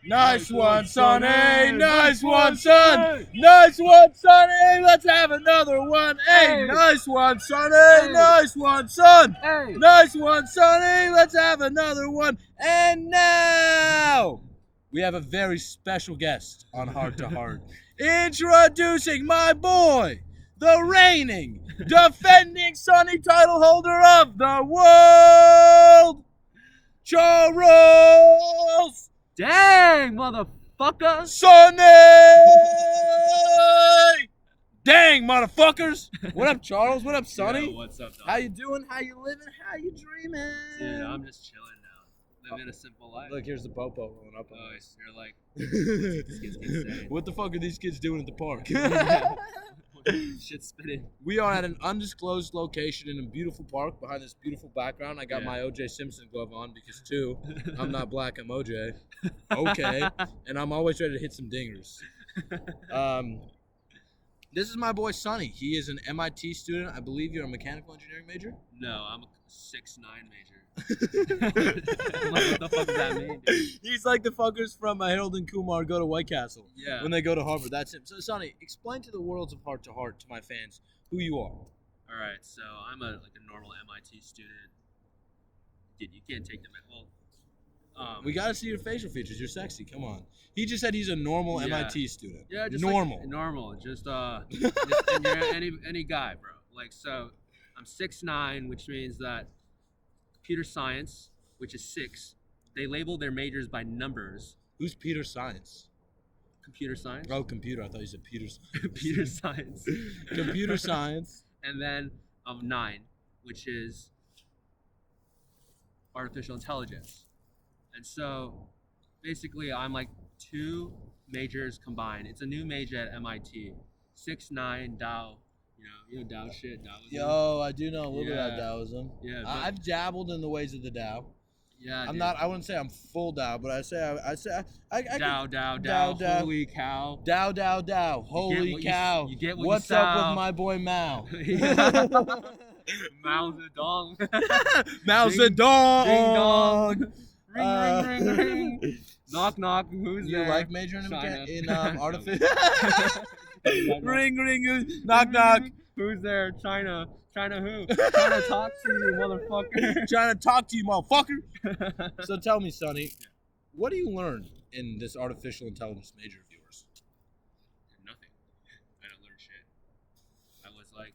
Nice one, Sonny. Nice one, son. Nice one, Sonny. Let's have another one. Hey, nice one, Sonny. Nice one, son. Nice one, Sonny. Let's have another one. And now we have a very special guest on Heart to Heart. Introducing my boy, the reigning, defending Sonny title holder of the world, Charles. Dang, motherfucker! Sonny! Dang, motherfuckers! What up, Charles? What up, Sonny? Yo, what's up, dog? How you doing? How you living? How you dreaming? Dude, I'm just chilling now. Living a simple life. Look, here's the popo rolling up on Oh, us. you're like, this kid's insane. What the fuck are these kids doing at the park? Shit's spinning. We are at an undisclosed location in a beautiful park behind this beautiful background. I got Yeah. my O.J. Simpson glove on because, two, I'm not black, I'm O.J. Okay. And I'm always ready to hit some dingers. This is my boy, Sonny. He is an MIT student. I believe you're a mechanical engineering major? No, I'm a 6'9" major. I'm like, what the fuck does that mean, dude? He's like the fuckers from Harold and Kumar go to White Castle. Yeah. When they go to Harvard. That's him. So, Sonny, explain to the worlds of Heart to Heart, to my fans, who you are. All right, so I'm a normal MIT student. Dude, you can't take them at well. We gotta see your facial features. You're sexy. Come on. He just said he's a normal Yeah. MIT student. Yeah, just normal. Like, normal. Just and you're any guy, bro. Like, so I'm 6'9", which means that computer science, which is 6, they label their majors by numbers. Who's Peter Science? Computer science. Oh, computer. I thought you said Peter Science. Computer science. Computer science. And then I'm 9, which is artificial intelligence. And so basically I'm like 2 majors combined. It's a new major at MIT. 6'9" Dow. You know Dow shit. Dow. Yo, I do know a little bit Yeah. about Taoism. Yeah. I've dabbled in the ways of the Tao. Yeah. I'm dude. not. I wouldn't say I'm full Tao, but I Dow. Dow. Holy cow. Dow. Holy what cow. you get what you What's up sow. with my boy Mao? Mao Zedong. Mao Ding- Zedong. Ding dong. Ring. Knock. Who's You there? like majoring China. in artificial? ring. Knock. Who's there? China who? Trying to talk to you, motherfucker. Trying to talk to you, motherfucker. So tell me, Sonny, what do you learn in this artificial intelligence major of yours? Nothing. I don't learn shit. I was like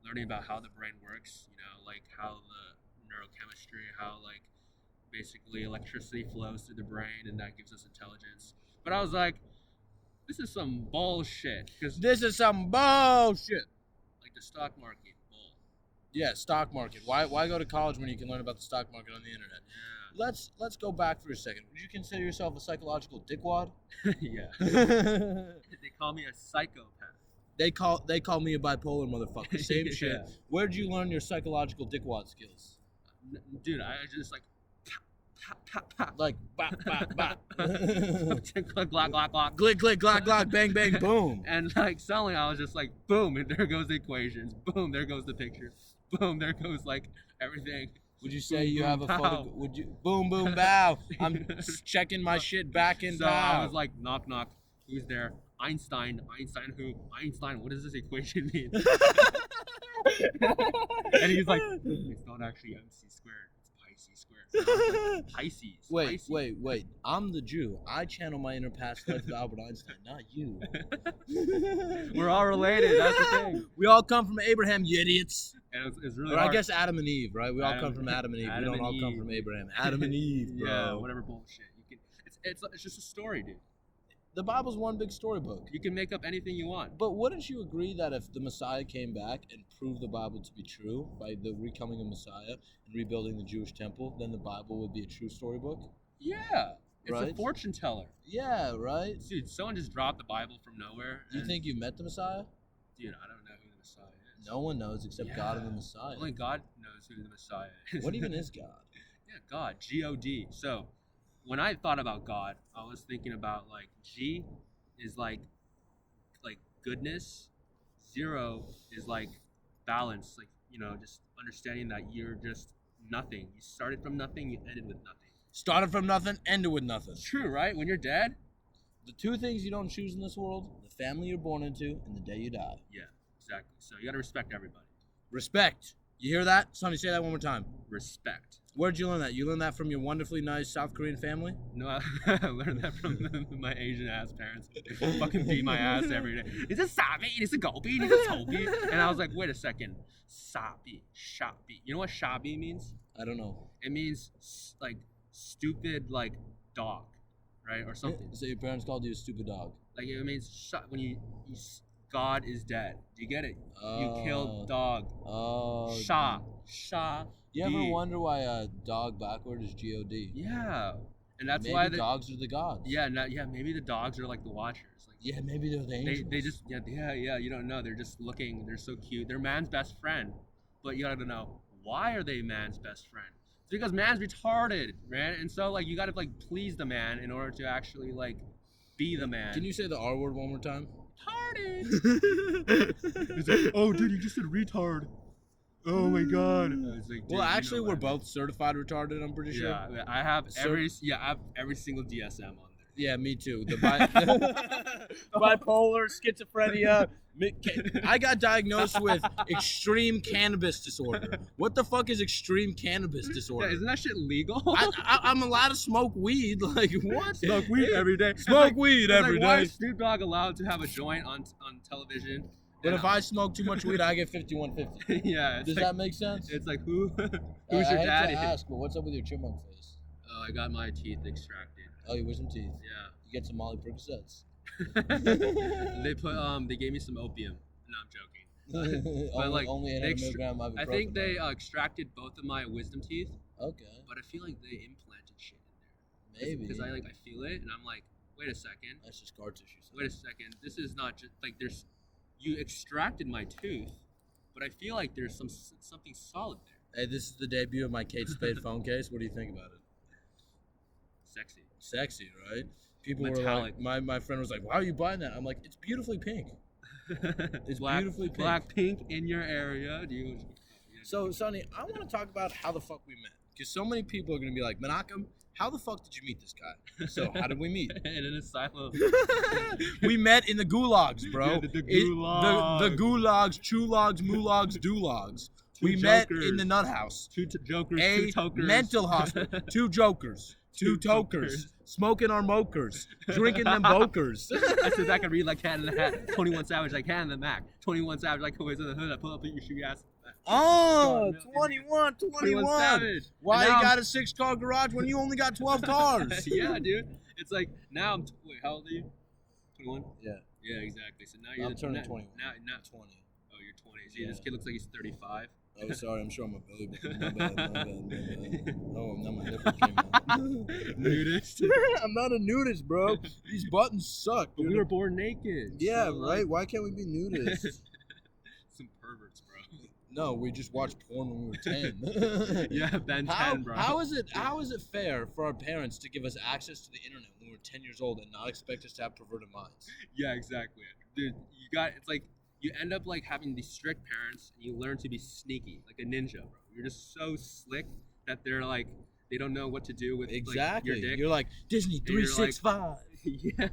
learning about how the brain works, like how the neurochemistry, how like basically electricity flows through the brain and that gives us intelligence. But I was like, this is some bullshit. Because This is some bullshit. like the stock market, bull. Yeah, stock market. Why go to college when you can learn about the stock market on the internet? Yeah. Let's go back for a second. Would you consider yourself a psychological dickwad? Yeah. they They call me a psychopath. call me a bipolar motherfucker. Same Yeah. shit. Where'd you learn your psychological dickwad skills? Dude, I just like tap. Like bop. Glock. Glick, glock, bang, boom. And like suddenly I was just like, boom, and there goes the equations. Boom, there goes the pictures. Boom, there goes like everything. Would you say Boom, you boom, have a pow. photo? Would you boom bow? I'm checking my shit back in So pow. I was like, knock. Who's there? Einstein who? Einstein, what does this equation mean? And he's like, it's not actually MC squared, it's Pisces squared. And I was like, Pisces. Wait. I'm the Jew. I channel my inner past life with Albert Einstein, not you. We're all related, that's the thing. We all come from Abraham, you idiots. And it's really Or I hard. guess Adam and Eve, right? We all Adam- come from Adam and Eve. Adam We don't and all come Eve. from Abraham. Adam and Eve, bro. Yeah, whatever bullshit. You can. It's just a story, dude. The Bible's one big storybook. You can make up anything you want. But wouldn't you agree that if the Messiah came back and proved the Bible to be true by the recoming of Messiah and rebuilding the Jewish temple, then the Bible would be a true storybook? Yeah, it's Right? a fortune teller. Yeah, right? Dude, someone just dropped the Bible from nowhere. You and- think you met the Messiah? Dude, I don't know who the Messiah is. No one knows except God and the Yeah. Messiah. Only God knows who the Messiah is. What even is God? Yeah, God, G-O-D. So, when I thought about God, I was thinking about like G is like goodness. 0 is like balance, like just understanding that you're just nothing. You started from nothing, you ended with nothing. Started from nothing, ended with nothing. It's true, right? When you're dead. The two things you don't choose in this world: the family you're born into and the day you die. Yeah, exactly. So you gotta respect everybody. Respect. You hear that? Sonny, say that one more time. Respect. Where'd you learn that? You learned that from your wonderfully nice South Korean family? No, I learned that from my Asian ass parents. Fucking beat my ass every day. It's a sabi, it's a gobi, it's a tobi. And I was like, wait a second. Sabi, shabi. You know what shabi means? I don't know. It means like stupid, like dog, right, or something. So your parents called you a stupid dog. Like it means when you God is dead. Do you get it? You killed dog. Oh. Sha. You ever wonder why dog backward is G-O-D? Yeah. And that's maybe why dogs are the gods. Yeah, maybe the dogs are like the watchers. Like, yeah, maybe they're the angels. They just you don't know. They're just looking. They're so cute. They're man's best friend. But you gotta know, why are they man's best friend? It's because man's retarded, man. And so like you gotta like please the man in order to actually like be the man. Can you say the R word one more time? Retarded. He's like, oh dude, you just said retard. Oh my god. Like, well, actually, we're both certified retarded. I'm pretty sure. Yeah, I have every single DSM on there. Yeah, me too. The bipolar, schizophrenia. I got diagnosed with extreme cannabis disorder. What the fuck is extreme cannabis disorder? Yeah, isn't that shit legal? I'm allowed to smoke weed. Like what? Smoke weed every day. Smoke weed every day. Why is Snoop Dogg allowed to have a joint on television? But if I smoke too much weed, I get 5150. Yeah. Does that make sense? It's like who's your daddy? I hate to ask, but what's up with your chipmunk face? Oh, I got my teeth extracted. Oh, you wisdom teeth. Yeah. You get some Molly Percocets. They gave me some opium. No, I'm joking. But like only I think they extracted both of my wisdom teeth. Okay. But I feel like they implanted shit in there. Maybe. Because I feel it and I'm like, wait a second. That's just scar tissue. Wait a second. This is not just like you extracted my tooth, but I feel like there's something solid there. Hey, this is the debut of my Kate Spade phone case. What do you think about it? Sexy. Sexy, right? People Metallic. were like, my friend was like, why are you buying that? I'm like, it's beautifully pink. It's beautifully pink. Black pink in your area. So, Sonny, I want to talk about how the fuck we met. Because so many people are going to be like, Menachem, how the fuck did you meet this guy? So, how did we meet? In an asylum. We met in the gulags, bro. Yeah, the gulags. The gulags, chulags, moulags, dulags. We met in the nut house. Two jokers, a two tokers. Mental hospital. Two jokers. Two tokers. Smoking our mokers. Drinking them bokers. I said I could read like Cat in the Hat. 21 Savage like Cat in the Mac. 21 Savage like Boys in the Hood. I pull up at your shoe ass. Oh, 21. Savage. Why you got a 6-car garage when you only got 12 cars? Yeah, dude. It's like now wait, how old are you? 21? Yeah. Yeah, exactly. So now you're I'm turning 21. Now 20. Oh, you're 20. See, this kid looks like he's 35. Oh, sorry. I'm sure I'm a belly button. My bad. Oh, now my nipple came out. Nudist? I'm not a nudist, bro. These buttons suck. But we were born naked. Yeah, so right? Why can't we be nudists? Some perverts, bro. No, we just watched porn when we were 10. Yeah, Ben 10, bro. How is it fair for our parents to give us access to the internet when we're 10 years old and not expect us to have perverted minds? Yeah, exactly. Dude, it's like you end up like having these strict parents and you learn to be sneaky, like a ninja, bro. You're just so slick that they're like, they don't know what to do with like, your dick. You're like, Disney 365. Yeah.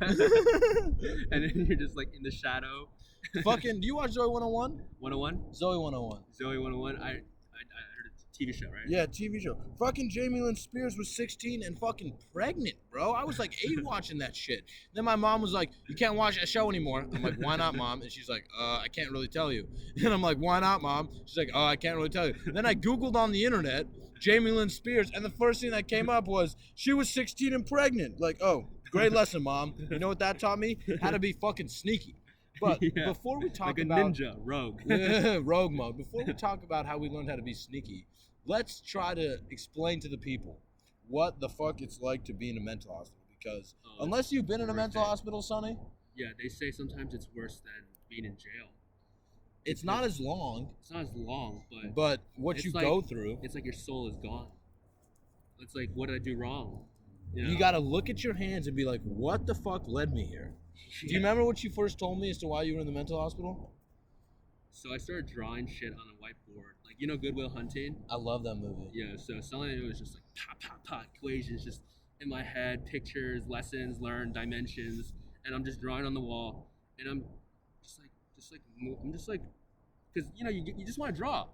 And then you're just like in the shadow. Fucking, do you watch Zoe 101? 101? Zoe 101. Zoe 101. I heard a TV show, right? Yeah, TV show. Fucking Jamie Lynn Spears was 16 and fucking pregnant, bro. I was like 8 watching that shit. Then my mom was like, you can't watch that show anymore. I'm like, why not, Mom? And she's like, I can't really tell you. And I'm like, why not, Mom? She's like, I can't really tell you. Then I Googled on the internet, Jamie Lynn Spears, and the first thing that came up was, she was 16 and pregnant. Like, oh, great lesson, Mom. You know what that taught me? How to be fucking sneaky. But yeah, before we talk like a about ninja, rogue. rogue mode, before we talk about how we learned how to be sneaky, let's try to explain to the people what the fuck it's like to be in a mental hospital. Because unless you've been in a mental hospital, Sonny, yeah, they say sometimes it's worse than being in jail. It's not as long. It's not as long, but what you go through, it's like your soul is gone. It's like, what did I do wrong? You got to look at your hands and be like, what the fuck led me here? Do you remember what you first told me as to why you were in the mental hospital? So I started drawing shit on a whiteboard, like Good Will Hunting. I love that movie. Yeah. So some of it was just like pop equations, just in my head, pictures, lessons learned, dimensions, and I'm just drawing on the wall, and I'm I'm just like, because you just want to draw.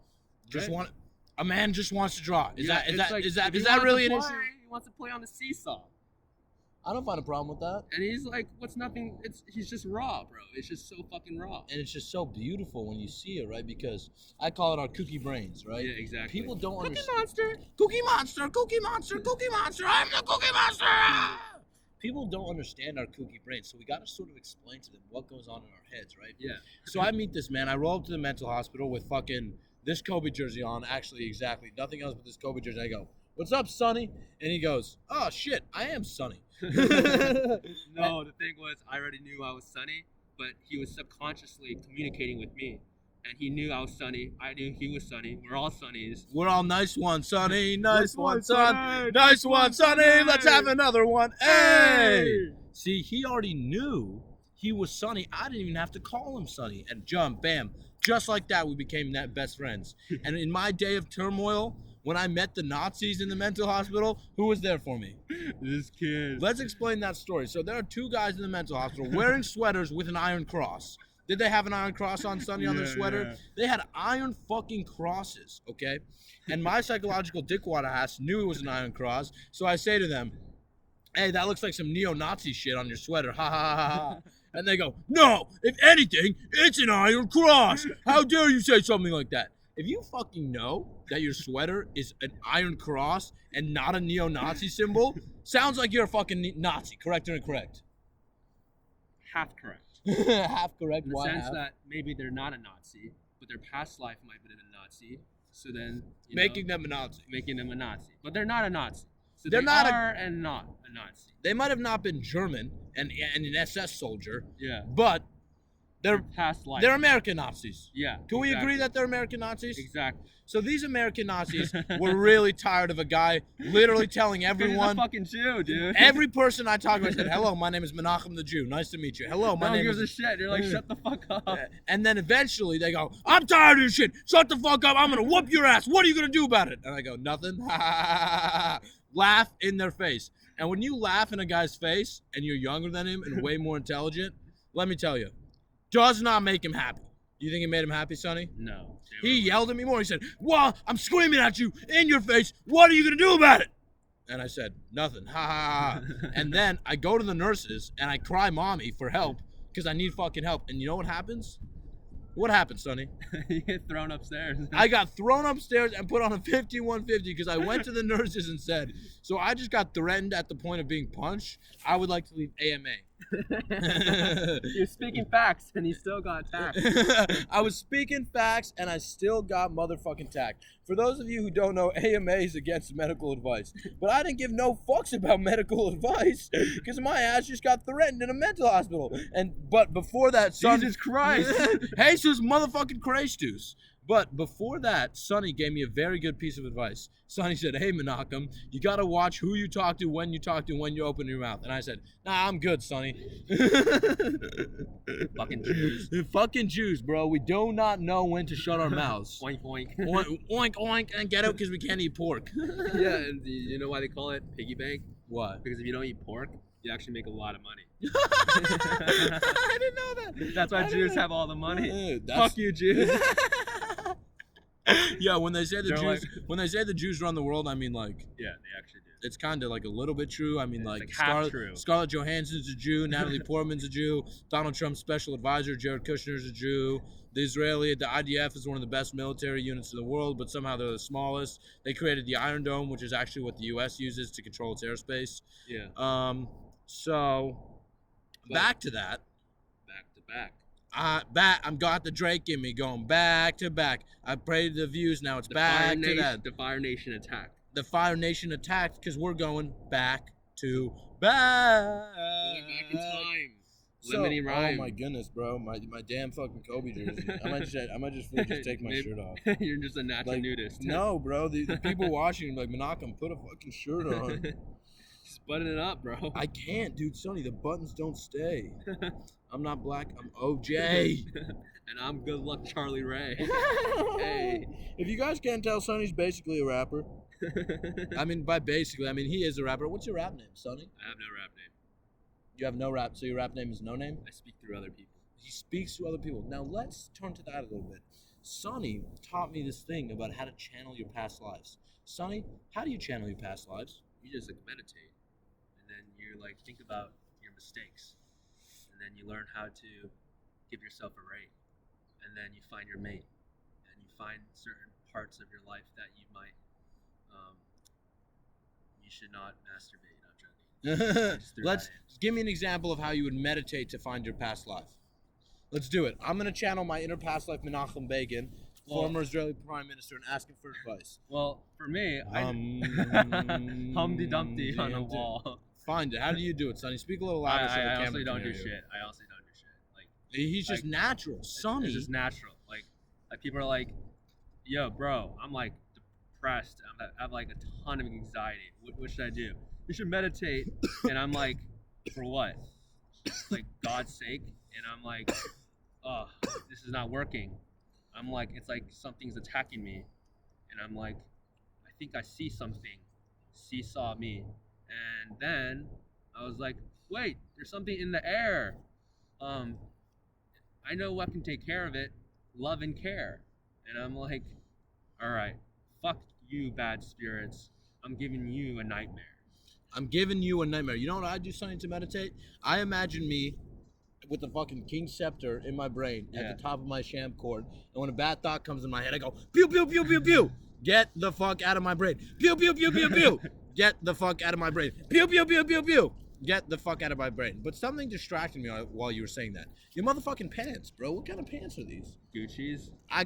Just right? want a man just wants to draw. Is Yeah, that it's like, is if that he is that wants really to an play, issue? He wants to play on the seesaw. I don't find a problem with that. And he's like, what's nothing? He's just raw, bro. It's just so fucking raw. And it's just so beautiful when you see it, right? Because I call it our kooky brains, right? Yeah, exactly. People don't Cookie understand. Monster. Cookie Monster, Cookie Monster, Cookie Monster. I'm the Cookie Monster. People don't understand our kooky brains, so we got to sort of explain to them what goes on in our heads, right? Yeah. So I meet this man. I roll up to the mental hospital with fucking this Kobe jersey on. Actually, exactly nothing else but this Kobe jersey. I go, "What's up, Sonny?" And he goes, "Oh shit, I am Sonny." No, the thing was, I already knew I was Sonny, but he was subconsciously communicating with me. And he knew I was Sonny. I knew he was Sonny. We're all Sonnies. We're all nice one, Sonny. Nice one, son. Sonny. Nice one, Sonny. Let's have another one. Hey! See, he already knew he was Sonny. I didn't even have to call him Sonny. And jump, bam. Just like that, we became best friends. And in my day of turmoil, when I met the Nazis in the mental hospital, who was there for me? This kid. Let's explain that story. So there are two guys in the mental hospital wearing sweaters with an iron cross. Did they have an iron cross on Sonny on their sweater? Yeah. They had iron fucking crosses, okay? And my psychological dickwad ass knew it was an iron cross, so I say to them, "Hey, that looks like some neo-Nazi shit on your sweater, ha ha ha ha." And they go, "No, if anything, it's an iron cross. How dare you say something like that?" If you fucking know that your sweater is an iron cross and not a neo-Nazi symbol, sounds like you're a fucking Nazi, correct or incorrect? Half correct. Half correct. In the Why sense half? that maybe they're not a Nazi, but their past life might have been a Nazi. So then Making them a Nazi. making them a Nazi, but they're not a Nazi. So They're they not are and not a Nazi. They might have not been German and an SS soldier, Yeah. but they're past life. they're American Nazis. Yeah. Can we exactly. agree that they're American Nazis? Exactly. So these American Nazis were really tired of a guy literally telling He's a everyone, fucking Jew, dude. every person I talked to, I said, "Hello, my name is Menachem the Jew. Nice to meet you. Hello, my no one name gives is." a shit. You're like, shut the fuck up. And then eventually they go, "I'm tired of your shit. Shut the fuck up. I'm gonna whoop your ass. What are you gonna do about it?" And I go, "Nothing." Laugh in their face. And when you laugh in a guy's face and you're younger than him and way more intelligent, let me tell you, does not make him happy. Do you think it made him happy, Sonny? No. He yelled at me more. He said, "Well, I'm screaming at you in your face. What are you going to do about it?" And I said, "Nothing." Ha ha ha. And then I go to the nurses and I cry mommy for help because I need fucking help. And you know what happens? What happened, Sonny? You get thrown upstairs. I got thrown upstairs and put on a 5150 because I went to the nurses and said, "So I just got threatened at the point of being punched. I would like to leave AMA." You're speaking facts and you still got attacked. I was speaking facts and I still got motherfucking tagged. For those of you who don't know, AMA is against medical advice. But I didn't give no fucks about medical advice because my ass just got threatened in a mental hospital. But before that, son, Jesus Christ. Jesus motherfucking Christus. But before that, Sonny gave me a very good piece of advice. Sonny said, "Hey, Menachem, you got to watch who you talk to, when you open your mouth." And I said, "Nah, I'm good, Sonny." Fucking Jews. Fucking Jews, bro. We do not know when to shut our mouths. Oink, oink. Oink, oink, oink, and get out because we can't eat pork. Yeah, and you know why they call it piggy bank? What? Because if you don't eat pork, you actually make a lot of money. I didn't know that. That's why Jews have all the money. That's- Fuck you, Jews. Yeah, when they say They're when they say the Jews run the world, I mean like Yeah, they actually do. it's kind of like a little bit true. I mean Yeah, like, it's like half true. Scarlett Johansson's a Jew, Natalie Portman's a Jew, Donald Trump's special advisor Jared Kushner's a Jew. The IDF is one of the best military units in the world, but somehow they're the smallest. They created the Iron Dome, which is actually what the U.S. uses to control its airspace. Yeah. So back to that. Back to back. I'm got the Drake in me going back to back. I prayed the views, now it's back to that. The Fire Nation attack. The Fire Nation attacked because we're going back to back. Going back in time. So, Limiting rhyme. Oh my goodness, bro! My damn fucking Kobe jersey. I might just fully take my shirt off. You're just a natural Like, nudist. No, bro. The people watching are like, Menachem, put a fucking shirt on. button it up, bro. I can't, dude. Sonny, the buttons don't stay. I'm not black. I'm OJ. And I'm Good Luck Charlie Ray. Hey. If you guys can't tell, Sonny's basically a rapper. I mean, by basically, I mean he is a rapper. What's your rap name, Sonny? I have no rap name. You have no rap, so your rap name is No Name? I speak through other people. He speaks to other people. Now let's turn to that a little bit. Sonny taught me this thing about how to channel your past lives. Sonny, how do you channel your past lives? You just like meditate, and then you like think about your mistakes, and then you learn how to give yourself a rate, and then you find your mate, and you find certain parts of your life that you might, you should not masturbate. I'm joking. Let's give me an example of how you would meditate to find your past life. Let's do it. I'm gonna channel my inner past life, Menachem Begin, former Israeli prime minister, and ask him for advice. Well, for me, Humpty Dumpty on a wall. Find it. How do you do it, Sonny? Speak a little louder so the I camera honestly don't can do hear you. shit. I honestly don't do shit. Like He's just natural, Sonny. It's just natural. Like people are like, "Yo, bro, I'm like depressed. I have like a ton of anxiety. What should I do? You should meditate." And I'm like, "For what? Like God's sake?" And I'm like, "Oh, this is not working." I'm like, it's like something's attacking me, and I'm like, I think I see something. Seesaw me, and then I was like, wait, there's something in the air. I know what can take care of it. Love and care. And I'm like, all right, fuck you, bad spirits. I'm giving you a nightmare. I'm giving you a nightmare. You know what I do, Sonny, to meditate? I imagine me with the fucking king scepter in my brain at the top of my sham cord, and when a bad thought comes in my head, I go pew pew pew pew pew. Get the fuck out of my brain. Pew pew pew pew pew. Get the fuck out of my brain. Pew pew pew pew pew. Get the fuck out of my brain. But something distracted me while you were saying that. Your motherfucking pants, bro. What kind of pants are these? Gucci's. I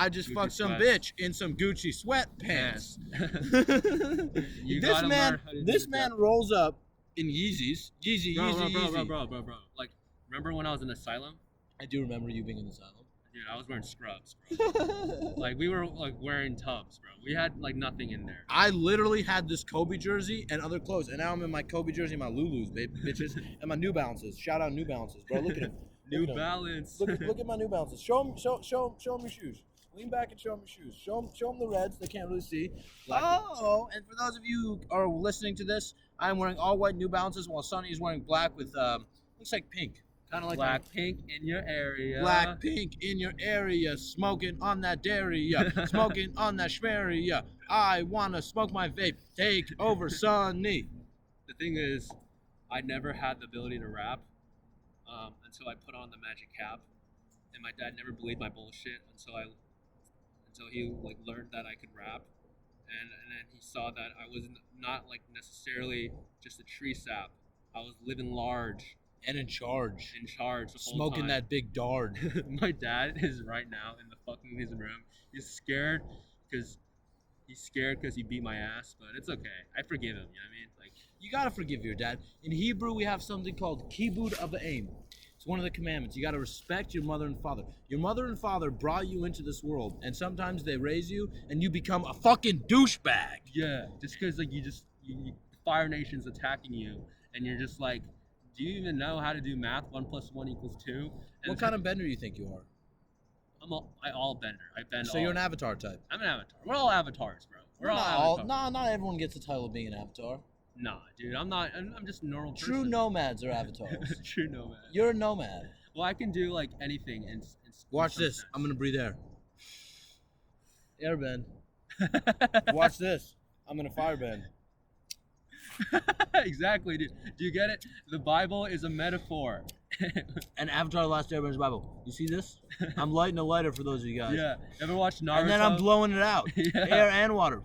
just Gucci fucked some sweats. bitch in some Gucci sweatpants. This man rolls up in Yeezys. Yeezy. Bro. Like, remember when I was in asylum? I do remember you being in the asylum. Dude, I was wearing scrubs, bro. Like, we were like wearing tubs, bro. We had like nothing in there. I literally had this Kobe jersey and other clothes, and now I'm in my Kobe jersey, my Lulus, bitches, and my New Balances. Shout out New Balances, bro. Look at him. New Balance. Look at my New Balances. Show them your shoes. Lean back and show them your shoes. Show them the reds. They can't really see. Oh, and for those of you who are listening to this, I'm wearing all white New Balances while Sonny is wearing black with looks like pink. Kind of like black pink in your area. Black pink in your area, smoking on that dairy, smoking on that schmerry. I wanna smoke my vape. Take over, Sonny. The thing is, I never had the ability to rap until I put on the magic cap, and my dad never believed my bullshit until he like learned that I could rap, and then he saw that I was not like necessarily just a tree sap. I was living large. And in charge. The whole Smoking time. that big dard. My dad is right now in his room. He's scared because he beat my ass, but it's okay. I forgive him. You know what I mean? Like, you gotta forgive your dad. In Hebrew, we have something called kibud of the aim. It's one of the commandments. You gotta respect your mother and father. Your mother and father brought you into this world, and sometimes they raise you, and you become a fucking douchebag. Yeah, just because like you Fire Nation's attacking you, and you're just like, do you even know how to do math? 1 + 1 = 2. And what kind of bender do you think you are? I all bender. I bend. So you're an avatar type. I'm an avatar. We're all avatars, bro. We're all avatars. Nah, not everyone gets the title of being an avatar. Nah, dude, I'm not. I'm just a normal person. True nomads are avatars. True nomad. You're a nomad. Well, I can do like anything. Watch this. Sense. I'm gonna breathe air. Airbend. Watch this. I'm gonna firebend. Exactly, dude. Do you get it? The Bible is a metaphor. And Avatar: The Last Airbender is Bible. You see this? I'm lighting a lighter for those of you guys. Yeah. Ever watch Naruto? And then I'm blowing it out. Yeah. Air and water.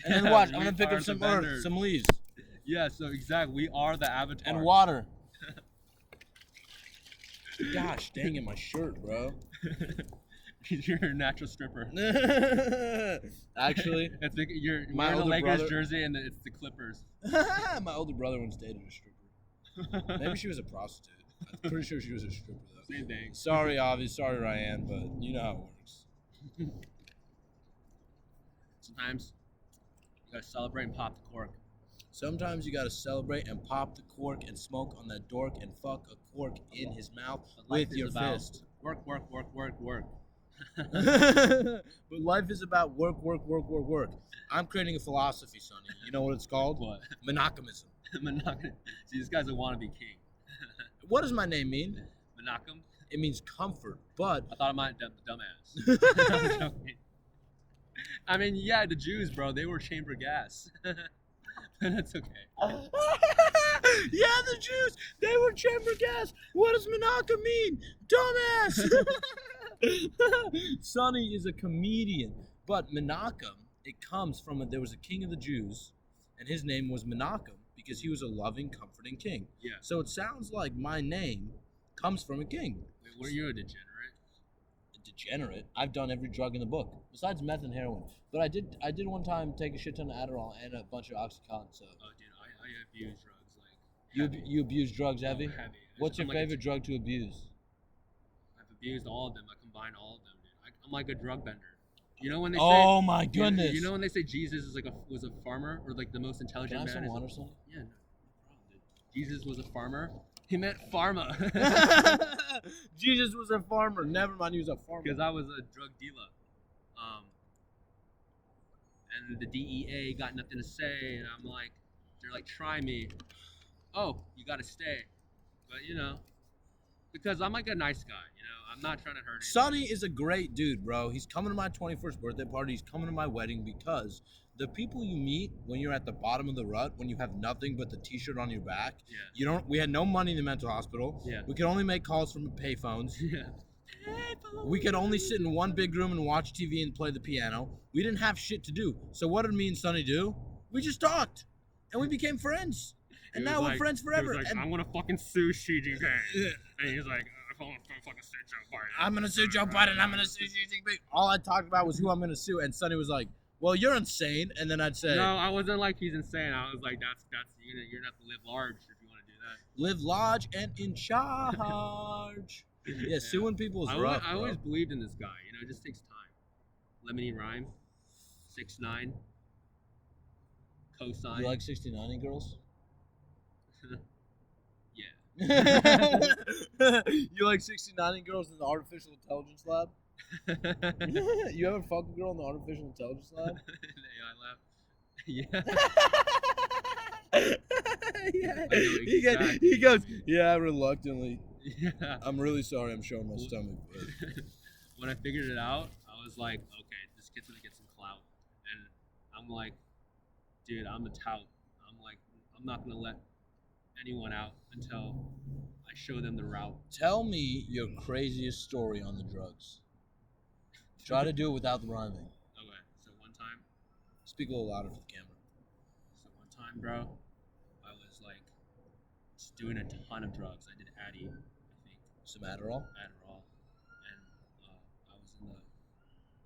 And then watch. I'm gonna pick up some earth, some leaves. Yeah. So exactly, we are the Avatar. And water. Gosh, dang it, my shirt, bro. You're a natural stripper. Actually, it's like you're wearing a Lakers jersey and it's the Clippers. My older brother once dated a stripper. Maybe she was a prostitute. I'm pretty sure she was a stripper though. Same thing. Sorry, Avi. Sorry, Ryan, but you know how it works. Sometimes you gotta celebrate and pop the cork. Sometimes you gotta celebrate and pop the cork and smoke on that dork and fuck a cork in his mouth with your fist. Work. But life is about work. I'm creating a philosophy, Sonny. You know what it's called? What? Monochamism. Monogamy. See, this guy's a wannabe king. What does my name mean? Monogam? It means comfort, but I thought it meant dumbass. I'm joking. I mean, yeah, the Jews, bro, they were chamber gas. But that's okay. yeah, the Jews, they were chamber gas. What does Menachem mean? Dumbass. Sonny is a comedian, but Menachem, it comes from there was a king of the Jews, and his name was Menachem because he was a loving, comforting king. Yeah. So it sounds like my name comes from a king. Wait, were you a degenerate? Degenerate. I've done every drug in the book besides meth and heroin. But I did one time take a shit ton of Adderall and a bunch of OxyContin. So. Oh, dude, I abuse drugs like. Heavy. You abuse drugs heavy? Oh, heavy. What's your favorite drug to abuse? I've abused all of them. I combine all of them, dude. I'm like a drug bender. You know when they say? Oh my goodness! You know when they say Jesus is was a farmer or like the most intelligent man? Can I have some water, son? Yeah, no problem, dude. Jesus was a farmer. He meant pharma. Jesus was a farmer. Never mind, he was a farmer. Because I was a drug dealer. And the DEA got nothing to say, and I'm like, they're like, try me. Oh, you gotta stay. But you know, because I'm like a nice guy, you know, I'm not trying to hurt anyone. Sonny is a great dude, bro. He's coming to my 21st birthday party. He's coming to my wedding because the people you meet when you're at the bottom of the rut, when you have nothing but the t-shirt on your back, we had no money in the mental hospital. Yeah. We could only make calls from payphones. Yeah. We could only sit in one big room and watch TV and play the piano. We didn't have shit to do. So what did me and Sonny do? We just talked. And we became friends. And now we're friends forever. He was like, I'm gonna fucking sue Xi Jinping. And he's like, I'm gonna fucking sue Joe Biden. I'm gonna sue Joe Biden. I'm gonna sue Xi Jinping. All I talked about was who I'm gonna sue. And Sonny was like, well, you're insane. And then I'd say, no, I wasn't like he's insane. I was like, that's you're gonna have to live large if you want to do that. Live large and in charge. Yeah, suing people is rough. I always believed in this guy. You know, it just takes time. Lemony Rhyme, 6ix9ine, Cosign. You like 69 girls? Yeah. You like 69 girls in the artificial intelligence lab? You ever fuck a girl in the artificial intelligence lab? The AI lab. Yeah. He goes, yeah, reluctantly. Yeah. I'm really sorry I'm showing my stomach. When I figured it out, I was like, okay, this kid's gonna get some clout. And I'm like, dude, I'm a tout. I'm like, I'm not gonna let anyone out until I show them the route. Tell me your craziest story on the drugs. Try to do it without the rhyming. Okay, so one time. Speak a little louder for the camera. So one time, bro, I was like just doing a ton of drugs. I did Addy, I think. Some Adderall? Adderall. And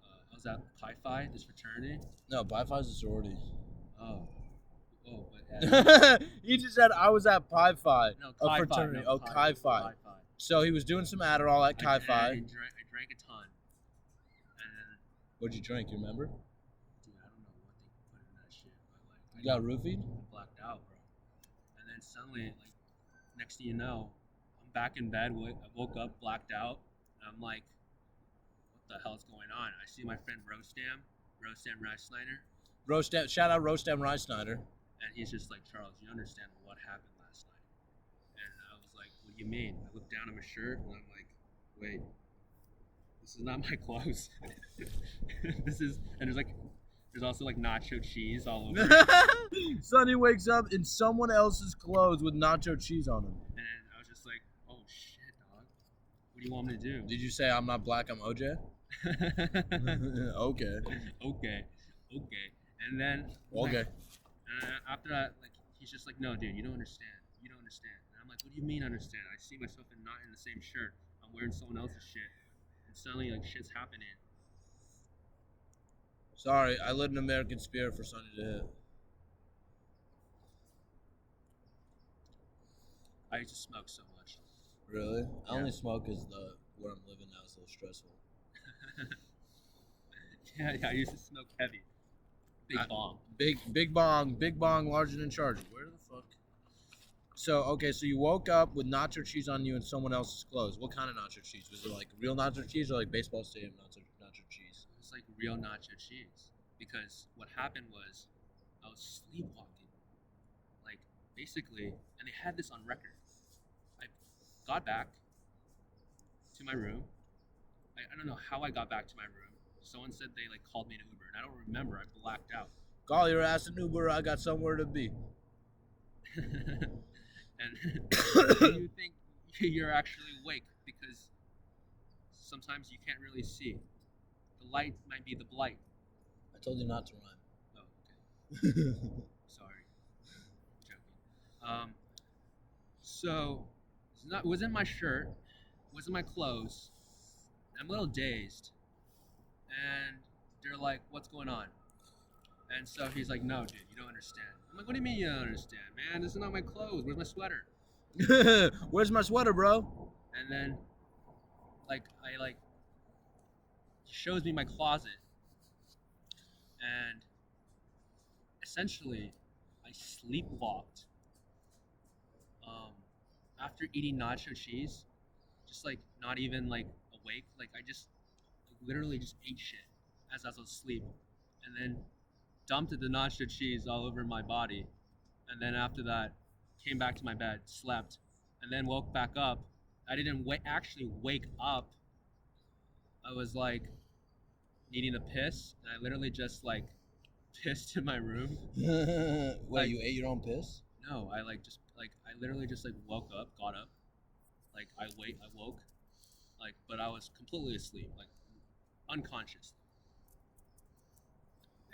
I was at Pi Phi, this fraternity. No, Pi Phi's a sorority. Oh, but He just said I was at Pi Phi, no, a fraternity. No, Chi Phi. So he was doing some Adderall at Chi Phi. I drank a ton. And then, What'd you drink? You remember? dude, I don't know what they put in that shit, but like, You got roofied? I blacked out, bro. And then suddenly, like, next thing you know, I'm back in bed. I woke up, blacked out, and I'm like, what the hell's going on? I see my friend Rostam Reisleiner. Shout out Rostam Reisleiner. And he's just like, Charles, you understand what happened last night? And I was like, what do you mean? I looked down at my shirt and I'm like, wait, this is not my clothes. And there's also like nacho cheese all over it. Sonny wakes up in someone else's clothes with nacho cheese on him. And I was just like, oh shit, dog. What do you want me to do? Did you say I'm not black, I'm OJ? Okay. Okay. And then Okay. after that, like, he's just like, no, dude, you don't understand. You don't understand. And I'm like, what do you mean understand? I see myself not in the same shirt. I'm wearing someone else's shit. And suddenly, like, shit's happening. Sorry, I lit an American Spirit for Sonny to hit. I used to smoke so much. Really? I Yeah. only smoke because where I'm living now is a little stressful. Yeah, I used to smoke heavy. Big bong. Big bong, larger than charger. Where the fuck? So so you woke up with nacho cheese on you and someone else's clothes. What kind of nacho cheese? Was it like real nacho cheese or like baseball stadium nacho cheese? It was like real nacho cheese. Because what happened was, I was sleepwalking. Like, basically, and they had this on record. I got back to my room. I don't know how I got back to my room. Someone said they like called me an Uber, and I don't remember. I blacked out. Call your ass an Uber. I got somewhere to be. And do you think you're actually awake? Because sometimes you can't really see. The light might be the blight. I told you not to rhyme. Oh, okay. Sorry. Joking. So, it wasn't my shirt, wasn't my clothes. I'm a little dazed. And they're like, what's going on? And so he's like, no, dude, you don't understand. I'm like, what do you mean you don't understand, man? This is not my clothes. Where's my sweater? Where's my sweater, bro? And then, he shows me my closet. And essentially, I sleepwalked. After eating nacho cheese, just like not even like awake, like I just literally just ate shit as I was asleep, and then dumped the nacho cheese all over my body, and then after that, came back to my bed, slept, and then woke back up. I didn't actually wake up. I was like needing a piss, and I literally just like pissed in my room. Wait, Like- you ate your own piss? No, I literally just like woke up, got up, like I woke, like, but I was completely asleep, like unconscious,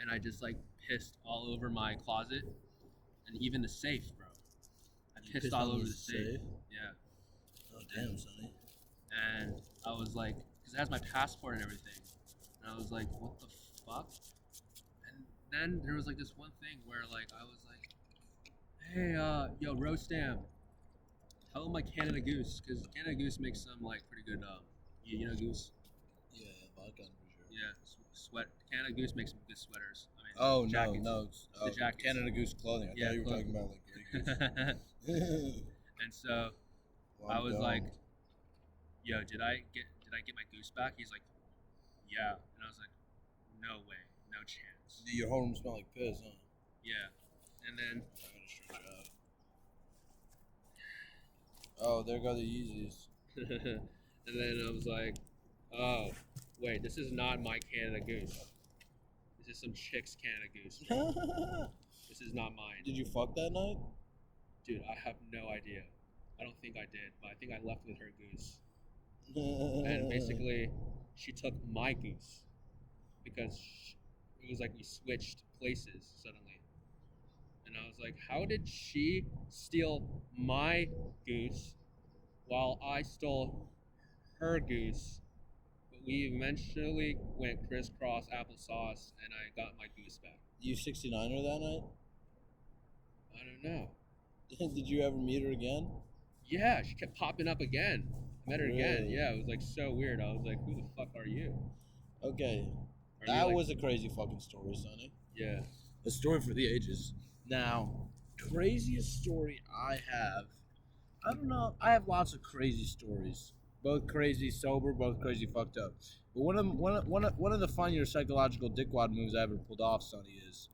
and I just like pissed all over my closet, and even the safe, bro. I You pissed all on over the safe. Yeah, Oh damn, Sonny. and I was like, because it has my passport and everything, and I was like, what the fuck? And then there was like this one thing where like I was like, hey, yo, Rostam, hello my Canada Goose, because Canada Goose makes some like pretty good, you know Goose? Yeah, vodka, I'm pretty sure. Yeah, sweat. Canada Goose makes some good sweaters. I mean, Oh jackets. no, The jackets. Canada Goose clothing. I Yeah, thought you were clothing. talking about like Grey Goose. And so Well, I was dumb. like, yo, did I get my goose back? He's like, yeah, and I was like, no way, no chance. Your whole room smell like piss, huh? Yeah, and then I'm gonna stretch out. Oh, there go the Yeezys. and then I was like, oh, wait, this is not my Canada Goose. This is some chick's Canada Goose. This is not mine. Did you fuck that night? Dude, I have no idea. I don't think I did, but I think I left with her goose. And basically, she took my goose because it was like we switched places suddenly. And I was like, how did she steal my goose while I stole her goose? But we eventually went crisscross applesauce, and I got my goose back. You 69er that night? I don't know. Did you ever meet her again? Yeah, she kept popping up again. I met her again. Really? Yeah, it was like so weird. I was like, who the fuck are you? Okay, Are that you, like- was a crazy fucking story, Sonny. Yeah. A story for the ages. Now, craziest story I have. I don't know. I have lots of crazy stories. Both crazy sober, both crazy fucked up. But one of the funnier psychological dickwad moves I ever pulled off, Sonny, is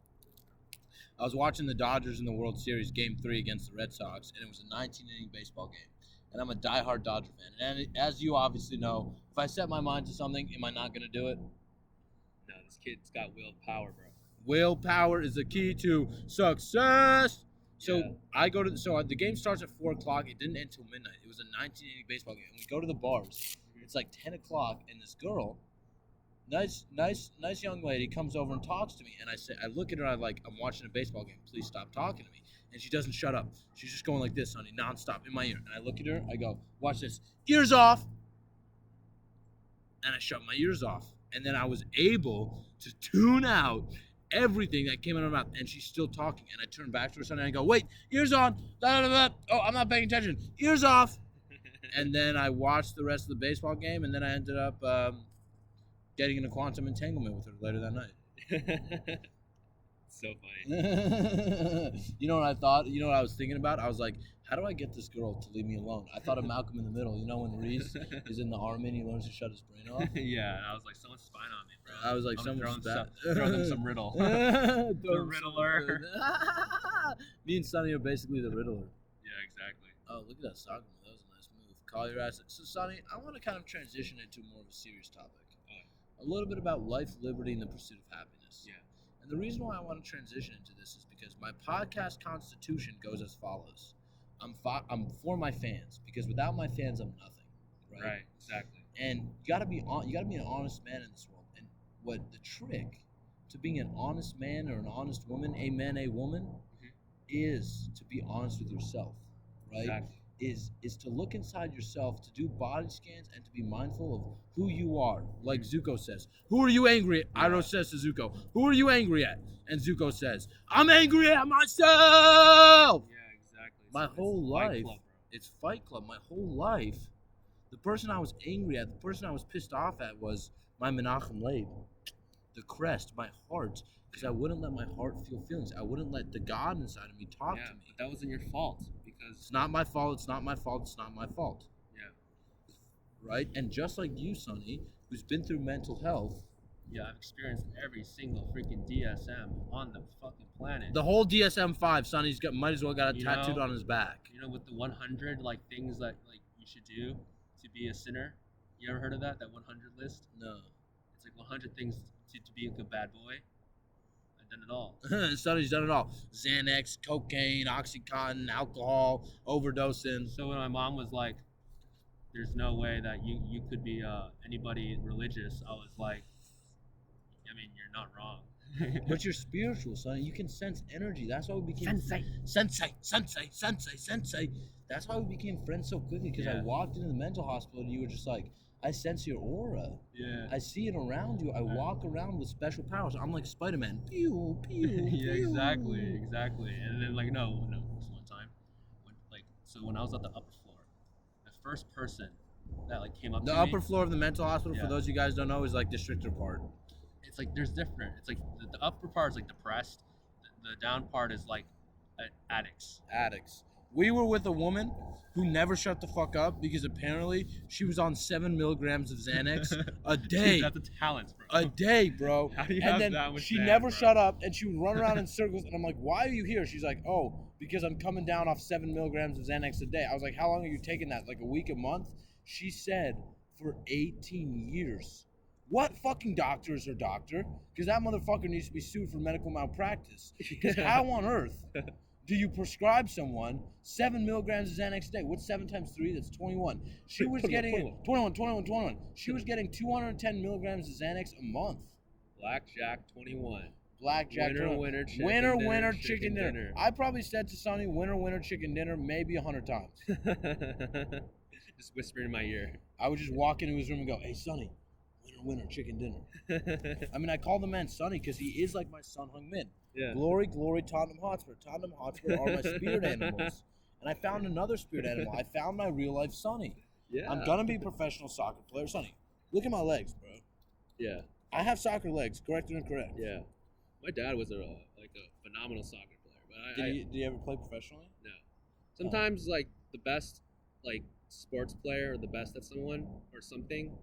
I was watching the Dodgers in the World Series Game 3 against the Red Sox, and it was a 19-inning baseball game. And I'm a diehard Dodger fan. And as you obviously know, if I set my mind to something, am I not going to do it? No, this kid's got willpower, bro. Willpower is the key to success. So Yeah. I go to the game starts at 4:00. It didn't end till midnight. It was a 19-inning baseball game. And we go to the bars. It's like 10 o'clock, and this girl, nice young lady, comes over and talks to me. And I look at her. I'm watching a baseball game. Please stop talking to me. And she doesn't shut up. She's just going like this, honey, nonstop in my ear. And I look at her. I go, watch this. Ears off. And I shut my ears off. And then I was able to tune out everything that came out of her mouth. And she's still talking. And I turn back to her son and I go, wait, ears on. Da, da, da, da. Oh, I'm not paying attention. Ears off. And then I watched the rest of the baseball game. And then I ended up getting in a quantum entanglement with her later that night. It's so funny. You know what I thought? You know what I was thinking about? I was like, how do I get this girl to leave me alone? I thought of Malcolm in the Middle. You know when Reese is in the army and he learns to shut his brain off? Yeah, and I was like, someone's spying on me, bro. I was like, I'm someone's throwing them some riddle. The Riddler. Me and Sonny are basically the Riddler. Yeah, exactly. Oh, look at that soccer move. That was a nice move. Call your ass. So, Sonny, I want to kind of transition into more of a serious topic. A little bit about life, liberty, and the pursuit of happiness. Yeah. And the reason why I want to transition into this is because my podcast constitution goes as follows. I'm for my fans, because without my fans, I'm nothing. Right, exactly. And you gotta be an honest man in this world. And what the trick to being an honest man or an honest woman, a man, a woman, is to be honest with yourself, right? Exactly. Is to look inside yourself, to do body scans, and to be mindful of who you are. Like Zuko says, who are you angry at? Yeah. Iroh says to Zuko, who are you angry at? And Zuko says, I'm angry at myself! Yeah, exactly. My So whole it's life, Fight Club, bro. it's Fight Club. My whole life, the person I was angry at, the person I was pissed off at was my Menachem Leib, the crest, my heart, because I wouldn't let my heart feel feelings. I wouldn't let the God inside of me talk to me. But that wasn't your fault because It's not my fault. It's not my fault. It's not my fault. yeah, Right? And just like you, Sonny, who's been through mental health, I've experienced every single freaking DSM on the fucking planet. the whole DSM-5, Sonny's might as well got it You tattooed know? on his back. You know, with the 100 like things that like you should do to be a sinner. You ever heard of that? That 100 list? No. It's like 100 things to be a good bad boy. I've done it all. Sonny's done it all. Xanax, cocaine, Oxycontin, alcohol, overdosing. So when my mom was like, "There's no way that you could be anybody religious," I was like, "I mean, you're not wrong." But you're spiritual, Sonny. You can sense energy. That's why we became Sensei. That's why we became friends so quickly, because I Yeah. walked into the mental hospital and you were just like, I sense your aura. Yeah. I see it around you. I walk around with special powers. I'm like Spider-Man. Pew, pew, Yeah, pew. exactly. And then like no, this one time, when I was at the upper floor, the first person that like came up The to upper me, floor of the mental hospital, for Yeah. those of you guys don't know, is like the stricter part. it's like there's different. It's like the upper part is like depressed, the down part is like addicts. Addicts. We were with a woman who never shut the fuck up because apparently she was on 7 milligrams of Xanax a day. Dude, that's a talent, bro. A day, bro. How do you And have then that much she Xanax, never bro? shut up, and she would run around in circles. And I'm like, "Why are you here?" She's like, "Oh, because I'm coming down off 7 milligrams of Xanax a day." I was like, "How long are you taking that? Like a week, a month?" She said, "For 18 years." What fucking doctor is her doctor? Because that motherfucker needs to be sued for medical malpractice. Because how on earth do you prescribe someone 7 milligrams of Xanax a day? What's 7 times 3? That's 21. She was getting 21. She was getting 210 milligrams of Xanax a month. Blackjack 21. Blackjack. Winner, chicken dinner, chicken dinner. I probably said to Sonny, winner, chicken dinner, maybe 100 times. Just whispering in my ear. I would just walk into his room and go, "Hey, Sonny, winner, chicken dinner." I mean, I call the man Sonny because he is like my Son Heung-min. Yeah. Glory, Tottenham Hotspur. Tottenham Hotspur are my spirit animals. And I found another spirit animal. I found my real life Sonny. Yeah. I'm gonna be a professional soccer player. Sonny, look at my legs, bro. Yeah. I have soccer legs, correct or incorrect? Yeah. My dad was a phenomenal soccer player, but Did he ever play professionally? no. Sometimes like the best like sports player or the best at someone or something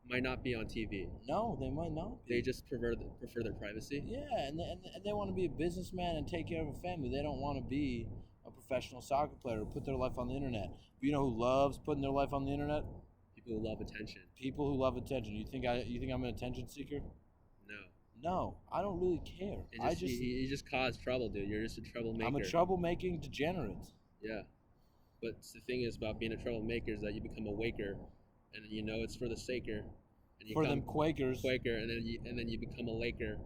might not be on TV. No, they might not. They just prefer their privacy. Yeah, and they want to be a businessman and take care of a family. They don't want to be a professional soccer player or put their life on the internet. But you know who loves putting their life on the internet? People who love attention. People who love attention. You think I'm an attention seeker? No. No, I don't really care. You just cause trouble, dude. You're just a troublemaker. I'm a troublemaking degenerate. Yeah. But the thing is about being a troublemaker is that you become a waker, and then you know it's for the saker, and you For become them Quakers. Quaker, and then you become a Laker.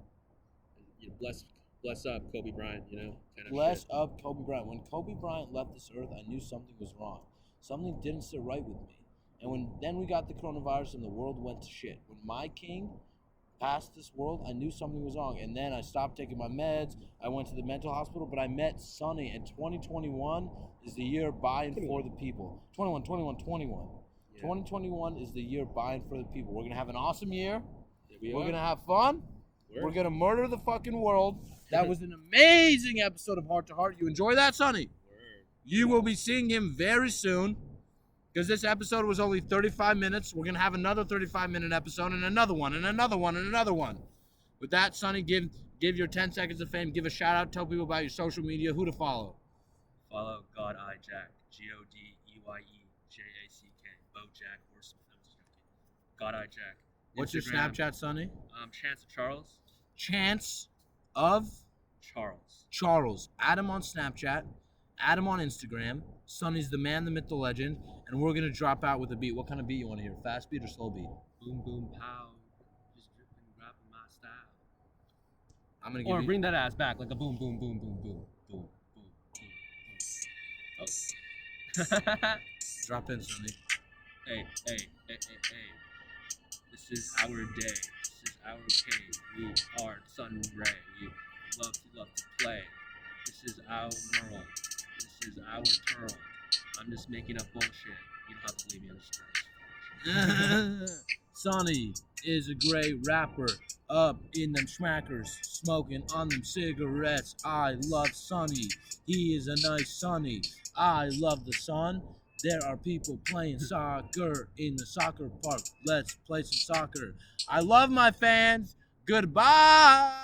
And you bless up Kobe Bryant, you know. Kind of Bless shit. up Kobe Bryant. When Kobe Bryant left this earth, I knew something was wrong. Something didn't sit right with me. And then we got the coronavirus and the world went to shit. When my king passed this world, I knew something was wrong. And then I stopped taking my meds. I went to the mental hospital, but I met Sonny. And 2021 is the year by and for the people. 21. Yeah. 2021 is the year by and for the people. We're going to have an awesome year. Yeah, We're going to have fun. We're We're going to murder the fucking world. That was an amazing episode of Heart to Heart. You enjoy that, Sonny? Word. You will be seeing him very soon because this episode was only 35 minutes. We're going to have another 35-minute episode and another one and another one and another one. With that, Sonny, give your 10 seconds of fame. Give a shout out. Tell people about your social media, who to follow. Follow God Eye Jack. GODEYEJACK. Bojack Horseman. I was joking. God Eye Jack. What's your Instagram, Snapchat, Sonny? Chance of Charles. Chance of Charles. Add him on Snapchat. Add him on Instagram. Sonny's the man, the myth, the legend. And we're going to drop out with a beat. What kind of beat you want to hear? Fast beat or slow beat? Boom, boom, pow. Just dripping, rapping my style. I'm going to give Or you... bring that ass back like a boom, boom, boom, boom, boom, boom, boom, boom, boom. Oh. Drop in, Sonny. Hey. This is our day. This is our cave. We are Sun Ray. We love to play. This is our world. This is our turn. I'm just making up bullshit. You don't have to leave me on the streets. Sonny is a great rapper. Up in them schmackers, smoking on them cigarettes. I love Sonny. He is a nice Sonny. I love the sun. There are people playing soccer in the soccer park. Let's play some soccer. I love my fans. Goodbye.